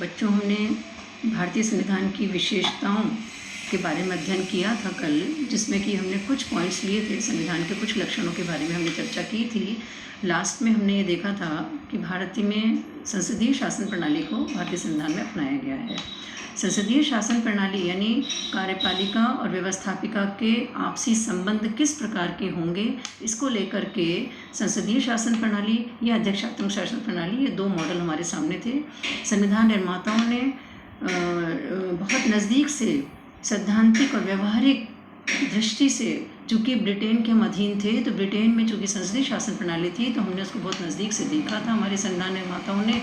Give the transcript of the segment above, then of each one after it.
बच्चों, हमने भारतीय संविधान की विशेषताओं के बारे में अध्ययन किया था कल, जिसमें कि हमने कुछ पॉइंट्स लिए थे। संविधान के कुछ लक्षणों के बारे में हमने चर्चा की थी। लास्ट में हमने ये देखा था कि भारतीय में संसदीय शासन प्रणाली को भारतीय संविधान में अपनाया गया है। संसदीय शासन प्रणाली यानी कार्यपालिका और व्यवस्थापिका के आपसी संबंध किस प्रकार के होंगे, इसको लेकर के संसदीय शासन प्रणाली या अध्यक्षात्मक शासन प्रणाली, ये दो मॉडल हमारे सामने थे। संविधान निर्माताओं ने बहुत नज़दीक से सैद्धांतिक और व्यवहारिक दृष्टि से, चूँकि ब्रिटेन के हम अधीन थे, तो ब्रिटेन में चूँकि संसदीय शासन प्रणाली थी, तो हमने उसको बहुत नज़दीक से देखा था हमारे संविधान निर्माताओं ने,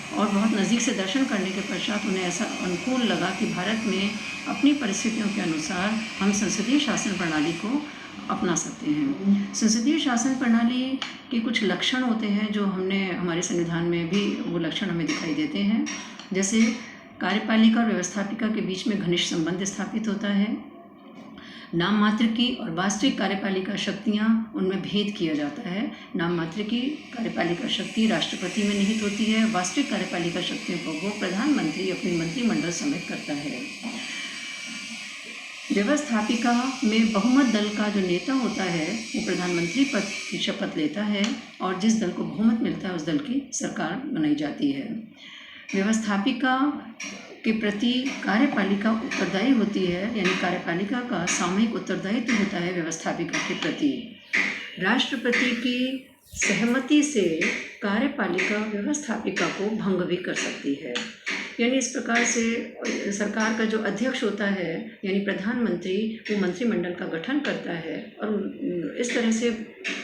और बहुत नज़दीक से दर्शन करने के पश्चात उन्हें ऐसा अनुकूल लगा कि भारत में अपनी परिस्थितियों के अनुसार हम संसदीय शासन प्रणाली को अपना सकते हैं। संसदीय शासन प्रणाली के कुछ लक्षण होते हैं जो हमने हमारे संविधान में भी वो लक्षण हमें दिखाई देते हैं। जैसे कार्यपालिका और व्यवस्थापिका के बीच में घनिष्ठ संबंध स्थापित होता है। नाम मात्र की और वास्तविक कार्यपालिका शक्तियाँ, उनमें भेद किया जाता है। नाम मात्र की कार्यपालिका शक्ति राष्ट्रपति में निहित होती है। वास्तविक कार्यपालिका शक्तियों को वो प्रधानमंत्री अपने मंत्रिमंडल समेत करता है। व्यवस्थापिका में बहुमत दल का जो नेता होता है वो प्रधानमंत्री पद की शपथ लेता है, और जिस दल को बहुमत मिलता है उस दल की सरकार बनाई जाती है। व्यवस्थापिका के प्रति कार्यपालिका उत्तरदायी होती है, यानी कार्यपालिका का सामूहिक उत्तरदायित्व होता है व्यवस्थापिका के प्रति। राष्ट्रपति की सहमति से कार्यपालिका व्यवस्थापिका को भंग भी कर सकती है। यानी इस प्रकार से सरकार का जो अध्यक्ष होता है यानी प्रधानमंत्री, वो मंत्रिमंडल का गठन करता है, और इस तरह से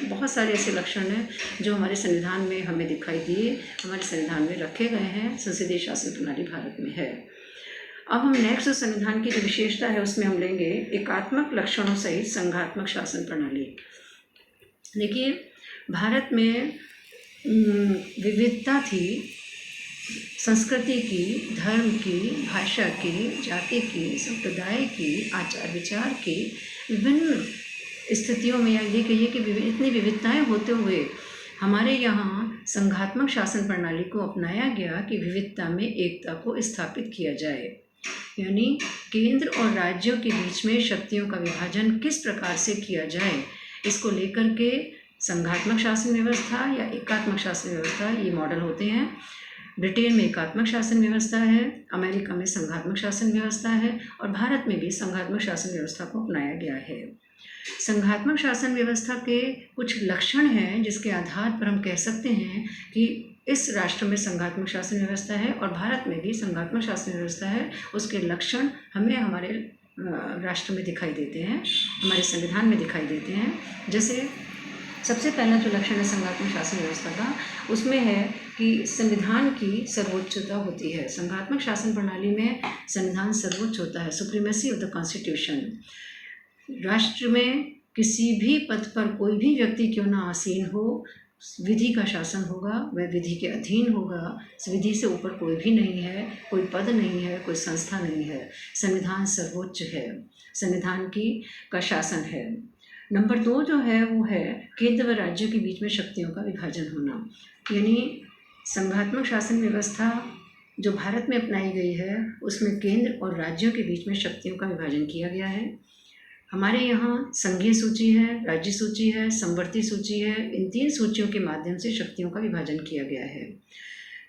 बहुत सारे ऐसे लक्षण हैं जो हमारे संविधान में हमें दिखाई दिए, हमारे संविधान में रखे गए हैं। संसदीय शासन प्रणाली भारत में है। अब हम नेक्स्ट संविधान की जो विशेषता है उसमें हम लेंगे एकात्मक लक्षणों सहित संघात्मक शासन प्रणाली। देखिए, भारत में विविधता थी, संस्कृति की, धर्म की, भाषा की, जाति की, संप्रदाय की, आचार विचार की, विभिन्न स्थितियों में, या ये कहिए कि इतनी विविधताएं होते हुए हमारे यहाँ संघात्मक शासन प्रणाली को अपनाया गया कि विविधता में एकता को स्थापित किया जाए। यानी केंद्र और राज्यों के बीच में शक्तियों का विभाजन किस प्रकार से किया जाए, इसको लेकर के संघात्मक शासन व्यवस्था या एकात्मक शासन व्यवस्था, ये मॉडल होते हैं। ब्रिटेन में एकात्मक शासन व्यवस्था है, अमेरिका में संघात्मक शासन व्यवस्था है, और भारत में भी संघात्मक शासन व्यवस्था को अपनाया गया है। संघात्मक शासन व्यवस्था के कुछ लक्षण हैं जिसके आधार पर हम कह सकते हैं कि इस राष्ट्र में संघात्मक शासन व्यवस्था है और भारत में भी संघात्मक शासन व्यवस्था है। उसके लक्षण हमें हमारे राष्ट्र में दिखाई देते हैं, हमारे संविधान में दिखाई देते हैं। जैसे सबसे पहला जो लक्षण है संघात्मक शासन व्यवस्था का, उसमें है कि संविधान की सर्वोच्चता होती है। संघात्मक शासन प्रणाली में संविधान सर्वोच्च होता है, सुप्रीमेसी ऑफ द कॉन्स्टिट्यूशन। राष्ट्र में किसी भी पद पर कोई भी व्यक्ति क्यों ना आसीन हो, विधि का शासन होगा, वह विधि के अधीन होगा। विधि से ऊपर कोई भी नहीं है, कोई पद नहीं है, कोई संस्था नहीं है। संविधान सर्वोच्च है, संविधान का शासन है। नंबर 2 जो है वो है केंद्र व राज्यों के बीच में शक्तियों का विभाजन होना। यानी संघात्मक शासन व्यवस्था जो भारत में अपनाई गई है उसमें केंद्र और राज्यों के बीच में शक्तियों का विभाजन किया गया है। हमारे यहाँ संघीय सूची है, राज्य सूची है, समवर्ती सूची है। इन 3 सूचियों के माध्यम से शक्तियों का विभाजन किया गया है।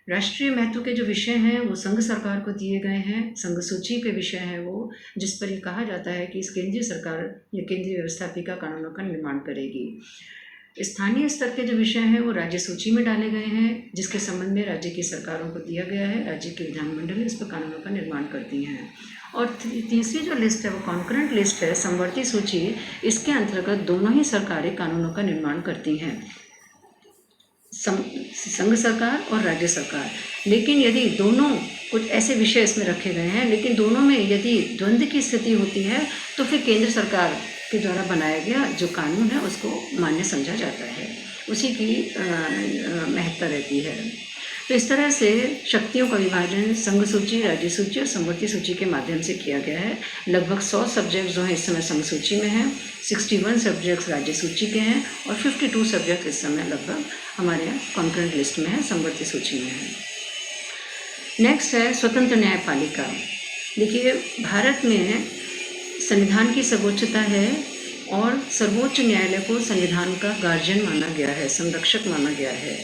राष्ट्रीय महत्व के जो विषय हैं वो संघ सरकार को दिए गए हैं। संघ सूची के विषय हैं वो, जिस पर ये कहा जाता है कि इस केंद्रीय सरकार या केंद्रीय व्यवस्थापिका कानूनों का निर्माण करेगी। स्थानीय स्तर के जो विषय हैं वो राज्य सूची में डाले गए हैं, जिसके संबंध में राज्य की सरकारों को दिया गया है। राज्य के विधानमंडल इस पर कानूनों का निर्माण करती हैं। और तीसरी जो लिस्ट है वो कॉन्करेंट लिस्ट है, समवर्ती सूची। इसके अंतर्गत दोनों ही सरकारें कानूनों का निर्माण करती हैं, संघ सरकार और राज्य सरकार। लेकिन यदि दोनों, कुछ ऐसे विषय इसमें रखे गए हैं, लेकिन दोनों में यदि द्वंद्व की स्थिति होती है तो फिर केंद्र सरकार के द्वारा बनाया गया जो कानून है उसको मान्य समझा जाता है, उसी की महत्ता रहती है। तो इस तरह से शक्तियों का विभाजन संघ सूची, राज्य सूची और समवर्ती सूची के माध्यम से किया गया है। लगभग 100 सब्जेक्ट जो हैं इस समय संघ सूची में हैं, 61 सब्जेक्ट्स राज्य सूची के हैं, और 52 सब्जेक्ट इस समय लगभग हमारे यहाँ कॉन्करेंट लिस्ट में है, समवर्ती सूची में है। नेक्स्ट है स्वतंत्र न्यायपालिका। देखिए, भारत में संविधान की सर्वोच्चता है और सर्वोच्च न्यायालय को संविधान का गार्जियन माना गया है, संरक्षक माना गया है।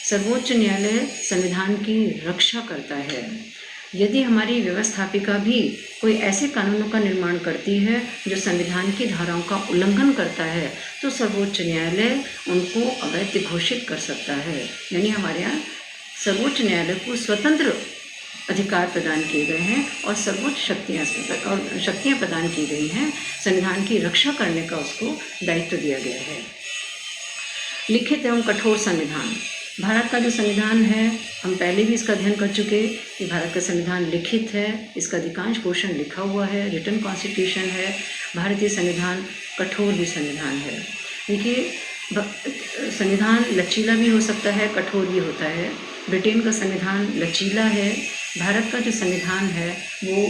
सर्वोच्च न्यायालय संविधान की रक्षा करता है। यदि हमारी व्यवस्थापिका भी कोई ऐसे कानूनों का निर्माण करती है जो संविधान की धाराओं का उल्लंघन करता है, तो सर्वोच्च न्यायालय उनको अवैध घोषित कर सकता है। यानी हमारे यहाँ सर्वोच्च न्यायालय को स्वतंत्र अधिकार प्रदान किए गए हैं और सर्वोच्च शक्तियाँ प्रदान की गई हैं। संविधान की रक्षा करने का उसको दायित्व दिया गया है। लिखित एवं कठोर संविधान। भारत का जो संविधान है, हम पहले भी इसका अध्ययन कर चुके कि भारत का संविधान लिखित है, इसका अधिकांश पोर्शन लिखा हुआ है, रिटन कॉन्स्टिट्यूशन है। भारतीय संविधान कठोर भी संविधान है। देखिए, संविधान लचीला भी हो सकता है, कठोर भी होता है। ब्रिटेन का संविधान लचीला है। भारत का जो संविधान है वो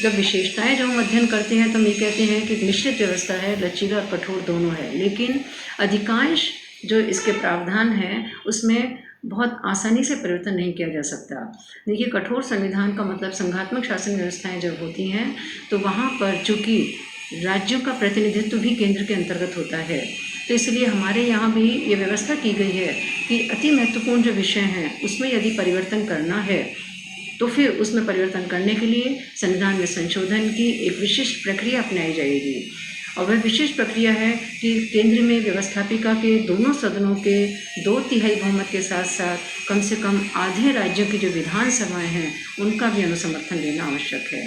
जब विशेषताएं जो हम अध्ययन करते हैं तो हम ये कहते हैं कि मिश्रित व्यवस्था है, लचीला और कठोर दोनों है। लेकिन अधिकांश जो इसके प्रावधान हैं उसमें बहुत आसानी से परिवर्तन नहीं किया जा सकता। देखिए, कठोर संविधान का मतलब संघात्मक शासन व्यवस्थाएं जब होती हैं तो वहाँ पर चूँकि राज्यों का प्रतिनिधित्व भी केंद्र के अंतर्गत होता है, तो इसलिए हमारे यहाँ भी ये व्यवस्था की गई है कि अति महत्वपूर्ण जो विषय हैं उसमें यदि परिवर्तन करना है तो फिर उसमें परिवर्तन करने के लिए संविधान में संशोधन की एक विशिष्ट प्रक्रिया अपनाई जाएगी। और वह विशेष प्रक्रिया है कि केंद्र में व्यवस्थापिका के दोनों सदनों के 2/3 बहुमत के साथ साथ कम से कम आधे राज्यों की जो विधानसभाएं हैं उनका भी अनुसमर्थन लेना आवश्यक है।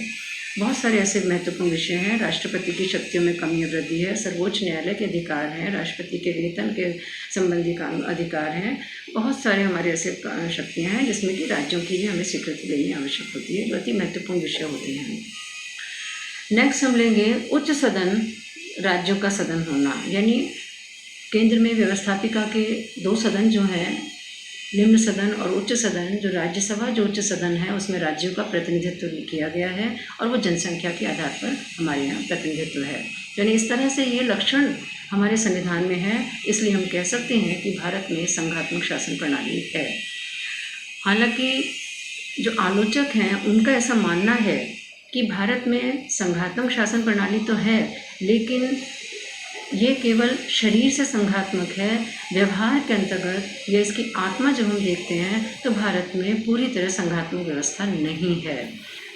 बहुत सारे ऐसे महत्वपूर्ण विषय हैं। राष्ट्रपति की शक्तियों में कमी वृद्धि है, सर्वोच्च न्यायालय के अधिकार हैं, राष्ट्रपति के वेतन के संबंधी कानून अधिकार हैं। बहुत सारे हमारे ऐसे शक्तियाँ हैं जिसमें कि राज्यों की भी हमें स्वीकृति लेनी आवश्यक होती है, जो अति महत्वपूर्ण विषय होते हैं। नेक्स्ट हम लेंगे उच्च सदन, राज्यों का सदन होना। यानी केंद्र में व्यवस्थापिका के 2 सदन जो हैं, निम्न सदन और उच्च सदन। जो राज्यसभा जो उच्च सदन है उसमें राज्यों का प्रतिनिधित्व किया गया है और वो जनसंख्या के आधार पर हमारे यहाँ प्रतिनिधित्व है। यानी इस तरह से ये लक्षण हमारे संविधान में है, इसलिए हम कह सकते हैं कि भारत में संघात्मक शासन प्रणाली है। हालांकि जो आलोचक हैं उनका ऐसा मानना है कि भारत में संघात्मक शासन प्रणाली तो है, लेकिन ये केवल शरीर से संघात्मक है। व्यवहार के अंतर्गत या इसकी आत्मा जब हम देखते हैं तो भारत में पूरी तरह संघात्मक व्यवस्था नहीं है।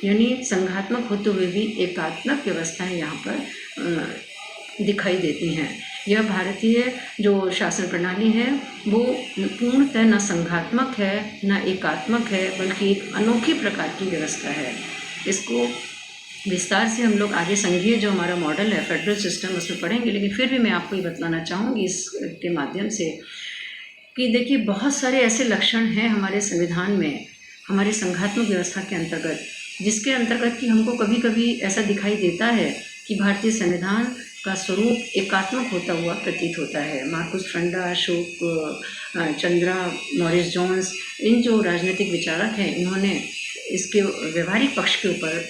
यानी संघात्मक होते हुए भी एकात्मक व्यवस्थाएं यहाँ पर दिखाई देती हैं। यह भारतीय जो शासन प्रणाली है वो पूर्णतः न संघात्मक है न एकात्मक है, बल्कि एक अनोखी प्रकार की व्यवस्था है। इसको विस्तार से हम लोग आगे संघीय जो हमारा मॉडल है फेडरल सिस्टम उसमें पढ़ेंगे, लेकिन फिर भी मैं आपको ये बतलाना चाहूँगी इसके माध्यम से कि देखिए, बहुत सारे ऐसे लक्षण हैं हमारे संविधान में, हमारे संघात्मक व्यवस्था के अंतर्गत, जिसके अंतर्गत कि हमको कभी कभी ऐसा दिखाई देता है कि भारतीय संविधान का स्वरूप एकात्मक होता हुआ प्रतीत होता है। मार्कुस फ्रंडा, अशोक चंद्रा, मॉरिस जोन्स, इन जो राजनीतिक विचारक हैं, इन्होंने इसके व्यवहारिक पक्ष के ऊपर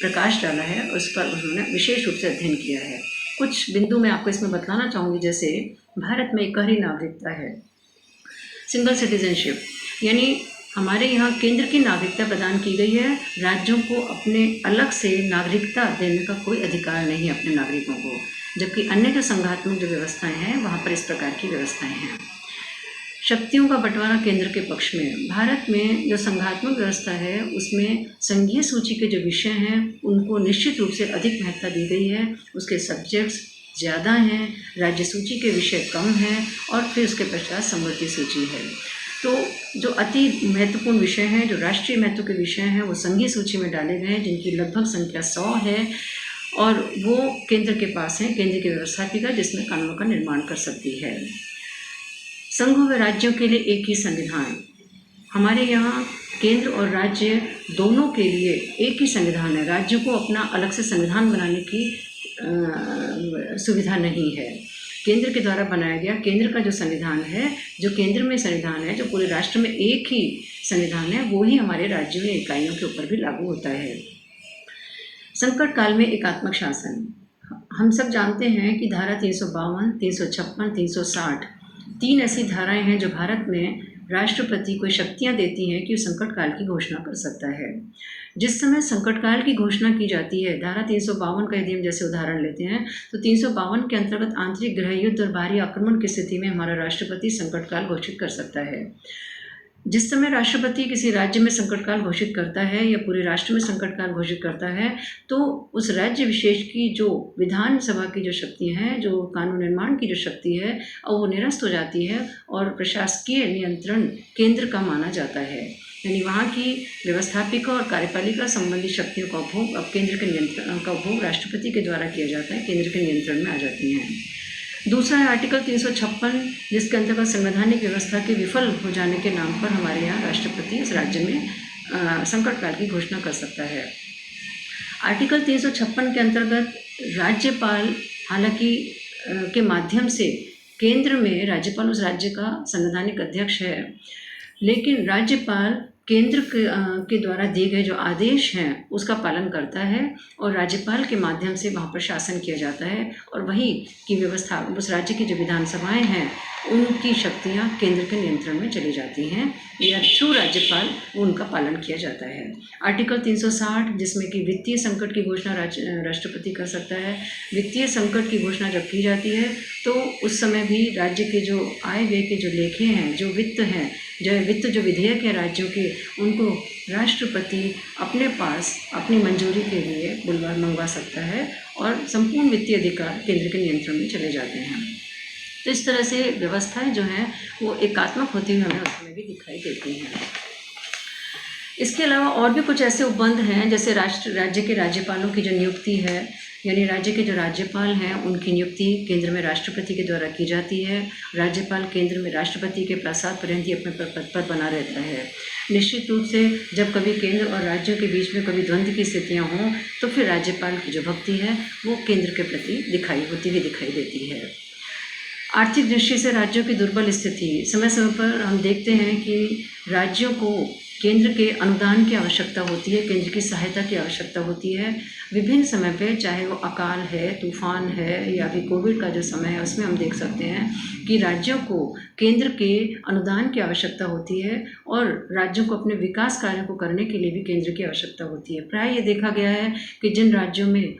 प्रकाश डाला है और उस पर उन्होंने विशेष रूप से अध्ययन किया है। कुछ बिंदु मैं आपको इसमें बतलाना चाहूँगी। जैसे भारत में एकहरी नागरिकता है, सिंगल सिटीजनशिप, यानी हमारे यहाँ केंद्र की नागरिकता प्रदान की गई है, राज्यों को अपने अलग से नागरिकता देने का कोई अधिकार नहीं है अपने नागरिकों को। जबकि अन्य जो संघात्मक जो व्यवस्थाएं हैं वहाँ पर इस प्रकार की व्यवस्थाएं हैं। शक्तियों का बंटवारा केंद्र के पक्ष में। भारत में जो संघात्मक व्यवस्था है उसमें संघीय सूची के जो विषय हैं उनको निश्चित रूप से अधिक महत्ता दी गई है। उसके सब्जेक्ट्स ज़्यादा हैं, राज्य सूची के विषय कम हैं और फिर उसके पश्चात समवर्ती सूची है। तो जो अति महत्वपूर्ण विषय हैं, जो राष्ट्रीय महत्व के विषय हैं, वो संघीय सूची में डाले गए हैं, जिनकी लगभग संख्या 100 है और वो केंद्र के पास हैं, केंद्र की व्यवस्थापिका जिसमें कानूनों का निर्माण कर सकती है। संघ व राज्यों के लिए एक ही संविधान। हमारे यहाँ केंद्र और राज्य दोनों के लिए एक ही संविधान है। राज्यों को अपना अलग से संविधान बनाने की सुविधा नहीं है। केंद्र के द्वारा बनाया गया केंद्र का जो संविधान है, जो केंद्र में संविधान है, जो पूरे राष्ट्र में एक ही संविधान है, वो ही हमारे राज्यों या इकाइयों के ऊपर भी लागू होता है। संकट काल में एकात्मक शासन। हम सब जानते हैं कि धारा 352, 356, 360 3 ऐसी धाराएं हैं जो भारत में राष्ट्रपति को शक्तियां देती हैं कि वो संकट काल की घोषणा कर सकता है। जिस समय संकट काल की घोषणा की जाती है, धारा 352 का यदि हम जैसे उदाहरण लेते हैं तो 352 के अंतर्गत आंतरिक गृह युद्ध और बाहरी आक्रमण की स्थिति में हमारा राष्ट्रपति संकट काल घोषित कर सकता है। जिस समय राष्ट्रपति किसी राज्य में संकट काल घोषित करता है या पूरे राष्ट्र में संकट काल घोषित करता है, तो उस राज्य विशेष की जो विधानसभा की जो शक्तियाँ हैं, जो कानून निर्माण की जो शक्ति है, और वो निरस्त हो जाती है और प्रशासकीय नियंत्रण केंद्र का माना जाता है। यानी वहाँ की व्यवस्थापिका और कार्यपालिका संबंधी शक्तियों का उपभोग अब केंद्र के नियंत्रण का उपभोग राष्ट्रपति के द्वारा किया जाता है, केंद्र के नियंत्रण में आ जाती हैं। दूसरा है आर्टिकल 356, जिसके अंतर्गत संवैधानिक व्यवस्था के विफल हो जाने के नाम पर हमारे यहाँ राष्ट्रपति इस राज्य में संकट काल की घोषणा कर सकता है। आर्टिकल 356 के अंतर्गत राज्यपाल हालांकि के माध्यम से केंद्र में राज्यपाल उस राज्य का संवैधानिक अध्यक्ष है, लेकिन राज्यपाल केंद्र के द्वारा दिए गए जो आदेश हैं उसका पालन करता है और राज्यपाल के माध्यम से वहाँ पर शासन किया जाता है और वही की व्यवस्था उस राज्य की जो विधानसभाएं हैं उनकी शक्तियाँ केंद्र के नियंत्रण में चली जाती हैं या थ्रू राज्यपाल उनका पालन किया जाता है। आर्टिकल 360, जिसमें कि वित्तीय संकट की घोषणा राष्ट्रपति कर सकता है। वित्तीय संकट की घोषणा जब की जाती है तो उस समय भी राज्य के जो आय व्यय के जो लेखे हैं, जो वित्त हैं, जो विधेयक है राज्यों के, उनको राष्ट्रपति अपने पास अपनी मंजूरी के लिए मंगवा सकता है और संपूर्ण वित्तीय अधिकार केंद्र के नियंत्रण में चले जाते हैं। तो इस तरह से व्यवस्थाएं जो हैं वो एकात्मक होती हुई हमें उसमें भी दिखाई देती हैं। इसके अलावा और भी कुछ ऐसे उपबंध हैं, जैसे राज्य के राज्यपालों की जो नियुक्ति है, यानी राज्य के जो राज्यपाल हैं उनकी नियुक्ति केंद्र में राष्ट्रपति के द्वारा की जाती है। राज्यपाल केंद्र में राष्ट्रपति के प्रसाद पर्यंत ही अपने पद पर बना रहता है। निश्चित रूप से जब कभी केंद्र और राज्यों के बीच में कभी द्वंद्व की स्थितियाँ हों तो फिर राज्यपाल की जो भक्ति है वो केंद्र के प्रति दिखाई देती है। आर्थिक दृष्टि से राज्यों की दुर्बल स्थिति, समय समय पर हम देखते हैं कि राज्यों को केंद्र के अनुदान की आवश्यकता होती है, केंद्र की सहायता की आवश्यकता होती है विभिन्न समय पे, चाहे वो अकाल है, तूफान है या फिर कोविड का जो समय है, उसमें हम देख सकते हैं कि राज्यों को केंद्र के अनुदान की आवश्यकता होती है और राज्यों को अपने विकास कार्यों को करने के लिए भी केंद्र की आवश्यकता होती है। प्राय ये देखा गया है कि जिन राज्यों में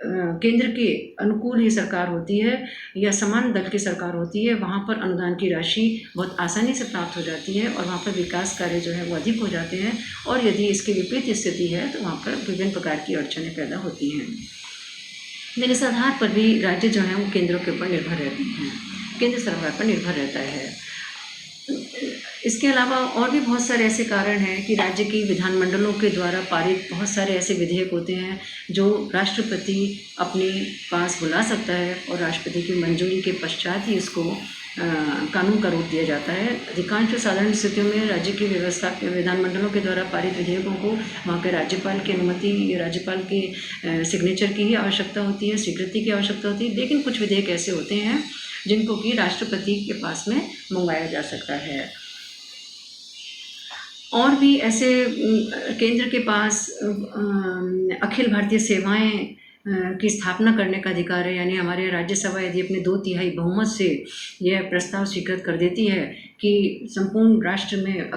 केंद्र के अनुकूल ही सरकार होती है या समान दल की सरकार होती है, वहाँ पर अनुदान की राशि बहुत आसानी से प्राप्त हो जाती है और वहाँ पर विकास कार्य जो है वो अधिक हो जाते हैं। और यदि इसके विपरीत स्थिति है तो वहाँ पर विभिन्न प्रकार की अड़चनें पैदा होती हैं। लेकिन इस आधार पर भी राज्य जो है वो केंद्रों के ऊपर निर्भर रहते हैं, केंद्र सरकार पर निर्भर रहता है। इसके अलावा और भी बहुत सारे ऐसे कारण हैं कि राज्य की विधानमंडलों के द्वारा पारित बहुत सारे ऐसे विधेयक होते हैं जो राष्ट्रपति अपने पास बुला सकता है और राष्ट्रपति की मंजूरी के पश्चात ही इसको कानून का रूप दिया जाता है। अधिकांश साधारण स्थितियों में राज्य की व्यवस्था विधानमंडलों के द्वारा पारित विधेयकों को वहाँ के राज्यपाल की अनुमति या राज्यपाल के सिग्नेचर की ही आवश्यकता होती है, स्वीकृति की आवश्यकता होती है। लेकिन कुछ विधेयक ऐसे होते हैं जिनको कि राष्ट्रपति के पास में मंगवाया जा सकता है। और भी ऐसे केंद्र के पास अखिल भारतीय सेवाएं की स्थापना करने का अधिकार है, यानी हमारे राज्यसभा यदि अपने 2/3 बहुमत से यह प्रस्ताव स्वीकृत कर देती है कि संपूर्ण राष्ट्र में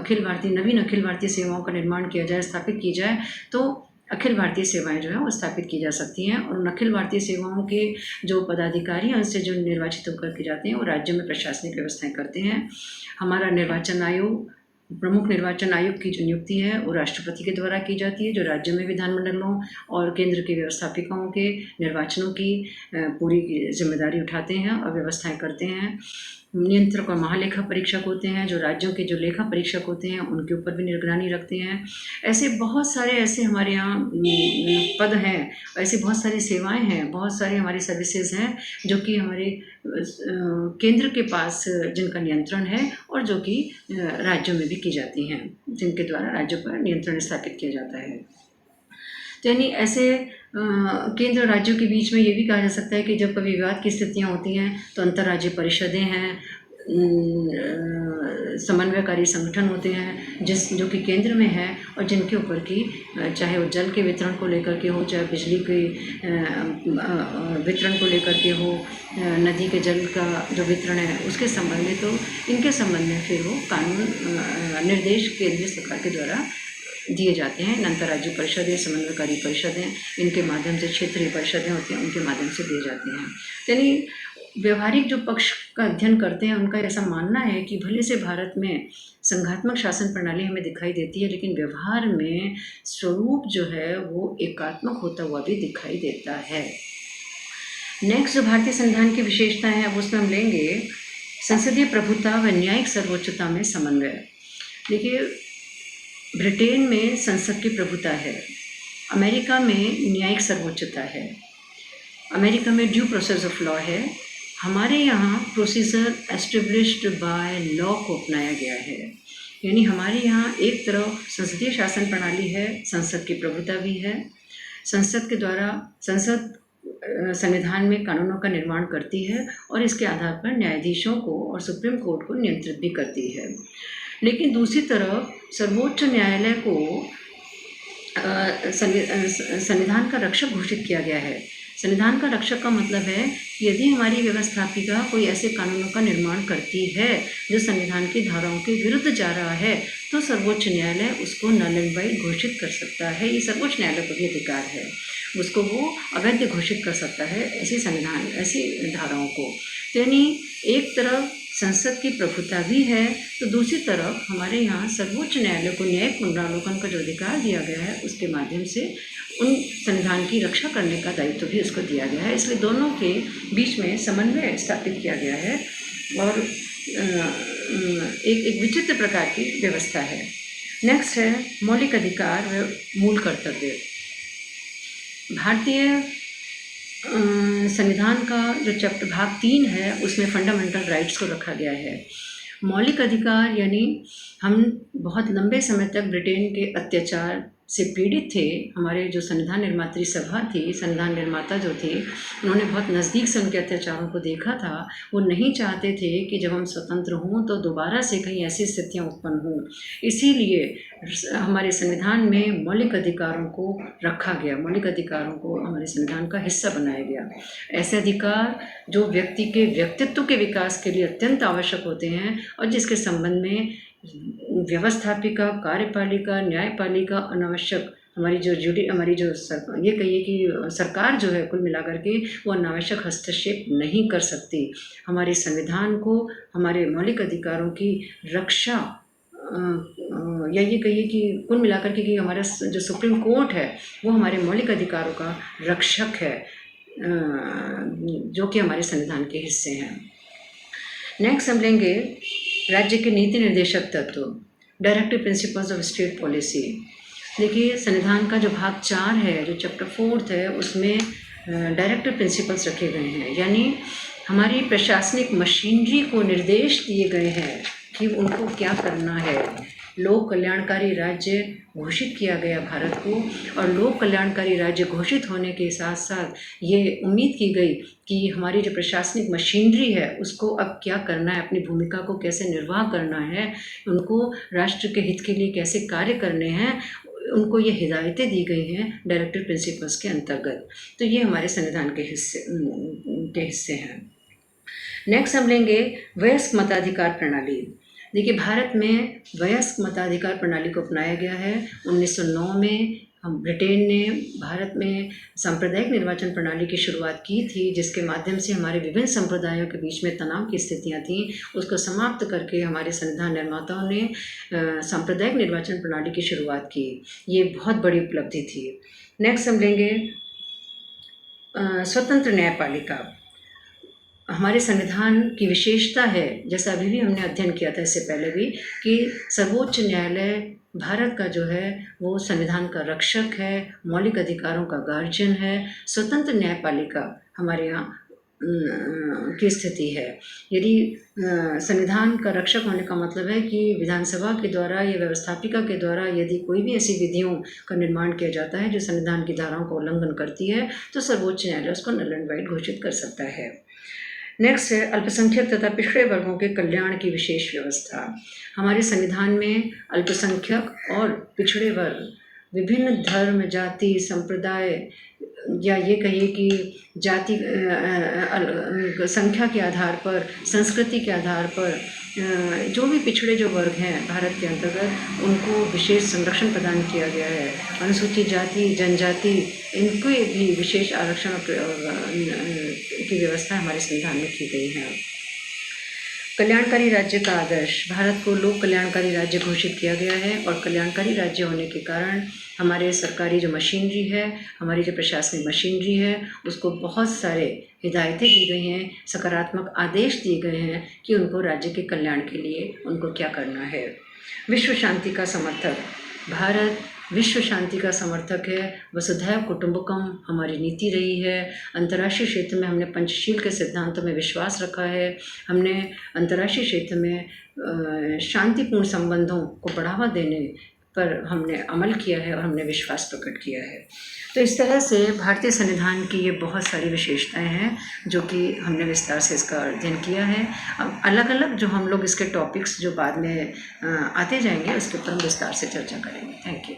नवीन अखिल भारतीय सेवाओं का निर्माण किया जाए, स्थापित की जाए, तो अखिल भारतीय सेवाएं जो है वो स्थापित की जा सकती हैं। और उन अखिल भारतीय सेवाओं के जो पदाधिकारी हैं उनसे जो निर्वाचित होकर के जाते हैं वो राज्य में प्रशासनिक व्यवस्थाएं करते हैं। हमारा निर्वाचन आयोग, प्रमुख निर्वाचन आयुक्त की जो नियुक्ति है वो राष्ट्रपति के द्वारा की जाती है, जो राज्य में विधानमंडलों और केंद्र के व्यवस्थापिकाओं के निर्वाचनों की पूरी जिम्मेदारी उठाते हैं और व्यवस्थाएं करते हैं। नियंत्रक और महालेखा परीक्षक होते हैं जो राज्यों के जो लेखा परीक्षक होते हैं उनके ऊपर भी निगरानी रखते हैं। ऐसे बहुत सारे ऐसे हमारे यहाँ पद हैं, ऐसी बहुत सारी सेवाएं हैं, बहुत सारी हमारी सर्विसेज हैं जो कि हमारे केंद्र के पास जिनका नियंत्रण है और जो कि राज्यों में भी की जाती हैं, जिनके द्वारा राज्यों पर नियंत्रण स्थापित किया जाता है। तो यानी ऐसे केंद्र और राज्यों के बीच में ये भी कहा जा सकता है कि जब कभी विवाद की स्थितियाँ होती हैं तो अंतर्राज्यीय परिषदें हैं, समन्वयकारी संगठन होते हैं जो कि केंद्र में है और जिनके ऊपर की चाहे वो जल के वितरण को लेकर के हो, चाहे बिजली के वितरण को लेकर के हो, नदी के जल का जो वितरण है उसके संबंधित हो, इनके संबंध में फिर वो कानून निर्देश केंद्र सरकार के द्वारा दिए जाते हैं। अंतर्राज्यीय परिषदें, समन्वयकारी परिषदें, इनके माध्यम से क्षेत्रीय परिषदें होती हैं, उनके माध्यम से दिए जाते हैं। यानी व्यवहारिक जो पक्ष का अध्ययन करते हैं उनका ऐसा मानना है कि भले से भारत में संघात्मक शासन प्रणाली हमें दिखाई देती है, लेकिन व्यवहार में स्वरूप जो है वो एकात्मक होता हुआ भी दिखाई देता है। नेक्स्ट जो भारतीय संविधान की विशेषताएं हैं अब उसमें हम लेंगे संसदीय प्रभुता व न्यायिक सर्वोच्चता में समन्वय। देखिए, ब्रिटेन में संसद की प्रभुता है, अमेरिका में न्यायिक सर्वोच्चता है, अमेरिका में ड्यू प्रोसेस ऑफ लॉ है, हमारे यहाँ प्रोसीजर एस्टेब्लिश्ड बाय लॉ को अपनाया गया है। यानी हमारे यहाँ एक तरफ संसदीय शासन प्रणाली है, संसद की प्रभुता भी है, संसद के द्वारा संसद संविधान में कानूनों का निर्माण करती है और इसके आधार पर न्यायाधीशों को और सुप्रीम कोर्ट को नियंत्रित भी करती है। लेकिन दूसरी तरफ सर्वोच्च न्यायालय को संविधान का रक्षक घोषित किया गया है। संविधान का रक्षक का मतलब है कि यदि हमारी व्यवस्थापिका कोई ऐसे कानूनों का निर्माण करती है जो संविधान की धाराओं के विरुद्ध जा रहा है तो सर्वोच्च न्यायालय उसको नल एंड वाइड घोषित कर सकता है। ये सर्वोच्च न्यायालय को भी अधिकार है, उसको वो अवैध घोषित कर सकता है ऐसी धाराओं को। यानी एक तरफ संसद की प्रभुता भी है तो दूसरी तरफ हमारे यहाँ सर्वोच्च न्यायालय को न्यायिक पुनरावलोकन का जो अधिकार दिया गया है उसके माध्यम से उन संविधान की रक्षा करने का दायित्व भी उसको दिया गया है। इसलिए दोनों के बीच में समन्वय स्थापित किया गया है और एक विचित्र प्रकार की व्यवस्था है। नेक्स्ट है मौलिक अधिकार व मूल कर्तव्य। भारतीय संविधान का जो चैप्टर भाग 3 है उसमें फंडामेंटल राइट्स को रखा गया है। मौलिक अधिकार यानी हम बहुत लंबे समय तक ब्रिटेन के अत्याचार से पीड़ित थे। हमारे जो संविधान निर्मात्री सभा थी, संविधान निर्माता जो थे, उन्होंने बहुत नज़दीक से उनके अत्याचारों को देखा था। वो नहीं चाहते थे कि जब हम स्वतंत्र हों तो दोबारा से कहीं ऐसी स्थितियाँ उत्पन्न हों। इसीलिए हमारे संविधान में मौलिक अधिकारों को रखा गया, मौलिक अधिकारों को हमारे संविधान का हिस्सा बनाया गया। ऐसे अधिकार जो व्यक्ति के व्यक्तित्व के विकास के लिए अत्यंत आवश्यक होते हैं और जिसके संबंध में व्यवस्थापिका, कार्यपालिका, न्यायपालिका अनावश्यक हमारी जो सरकार जो है कुल मिलाकर के वो अनावश्यक हस्तक्षेप नहीं कर सकती। हमारे संविधान को, हमारे मौलिक अधिकारों की रक्षा या ये कहिए कि कुल मिलाकर के कि हमारा जो सुप्रीम कोर्ट है वो हमारे मौलिक अधिकारों का रक्षक है, जो कि हमारे संविधान के हिस्से हैं। नेक्स्ट हम लेंगे राज्य के नीति निर्देशक तत्व, directive principles of state policy. देखिए, संविधान का जो भाग 4 है, जो चैप्टर 4 है, उसमें डायरेक्टिव प्रिंसिपल्स रखे गए हैं। यानी हमारी प्रशासनिक मशीनरी को निर्देश दिए गए हैं कि उनको क्या करना है। लोक कल्याणकारी राज्य घोषित किया गया भारत को, और लोक कल्याणकारी राज्य घोषित होने के साथ साथ ये उम्मीद की गई कि हमारी जो प्रशासनिक मशीनरी है उसको अब क्या करना है, अपनी भूमिका को कैसे निर्वाह करना है, उनको राष्ट्र के हित के लिए कैसे कार्य करने हैं, उनको ये हिदायतें दी गई हैं डायरेक्टिव प्रिंसिपल्स के अंतर्गत। तो ये हमारे संविधान के हिस्से हैं। नेक्स्ट हम लेंगे वयस्क मताधिकार प्रणाली। देखिए, भारत में वयस्क मताधिकार प्रणाली को अपनाया गया है। 1909 में ब्रिटेन ने भारत में सांप्रदायिक निर्वाचन प्रणाली की शुरुआत की थी, जिसके माध्यम से हमारे विभिन्न संप्रदायों के बीच में तनाव की स्थितियां थीं, उसको समाप्त करके हमारे संविधान निर्माताओं ने सांप्रदायिक निर्वाचन प्रणाली की शुरुआत की। ये बहुत बड़ी उपलब्धि थी। नेक्स्ट हम लेंगे स्वतंत्र न्यायपालिका। हमारे संविधान की विशेषता है, जैसा अभी भी हमने अध्ययन किया था इससे पहले भी, कि सर्वोच्च न्यायालय भारत का जो है वो संविधान का रक्षक है, मौलिक अधिकारों का गार्जियन है। स्वतंत्र न्यायपालिका हमारे यहाँ की स्थिति है। यदि संविधान का रक्षक होने का मतलब है कि विधानसभा के द्वारा या व्यवस्थापिका के द्वारा यदि कोई भी ऐसी विधियों का निर्माण किया जाता है जो संविधान की धाराओं का उल्लंघन करती है तो सर्वोच्च न्यायालय उसको नल एंड वाइड घोषित कर सकता है। नेक्स्ट है अल्पसंख्यक तथा पिछड़े वर्गों के कल्याण की विशेष व्यवस्था। हमारे संविधान में अल्पसंख्यक और पिछड़े वर्ग, विभिन्न धर्म, जाति, संप्रदाय, या ये कहिए कि जाति संख्या के आधार पर, संस्कृति के आधार पर जो भी पिछड़े जो वर्ग हैं भारत के अंतर्गत, उनको विशेष संरक्षण प्रदान किया गया है। अनुसूचित जाति, जनजाति, इनको भी विशेष आरक्षण की व्यवस्था हमारे संविधान में की गई है। कल्याणकारी राज्य का आदर्श, भारत को लोक कल्याणकारी राज्य घोषित किया गया है और कल्याणकारी राज्य होने के कारण हमारे सरकारी जो मशीनरी है, हमारी जो प्रशासनिक मशीनरी है, उसको बहुत सारे हिदायतें दी गई हैं, सकारात्मक आदेश दिए गए हैं कि उनको राज्य के कल्याण के लिए उनको क्या करना है। विश्व शांति का समर्थक, भारत विश्व शांति का समर्थक है। वसुधैव कुटुंबकम हमारी नीति रही है। अंतर्राष्ट्रीय क्षेत्र में हमने पंचशील के सिद्धांतों में विश्वास रखा है। हमने अंतर्राष्ट्रीय क्षेत्र में शांतिपूर्ण संबंधों को बढ़ावा देने पर हमने अमल किया है और हमने विश्वास प्रकट किया है। तो इस तरह से भारतीय संविधान की ये बहुत सारी विशेषताएं हैं जो कि हमने विस्तार से इसका अध्ययन किया है। अब अलग अलग जो हम लोग इसके टॉपिक्स जो बाद में आते जाएंगे उसके ऊपर हम विस्तार से चर्चा करेंगे। Thank you.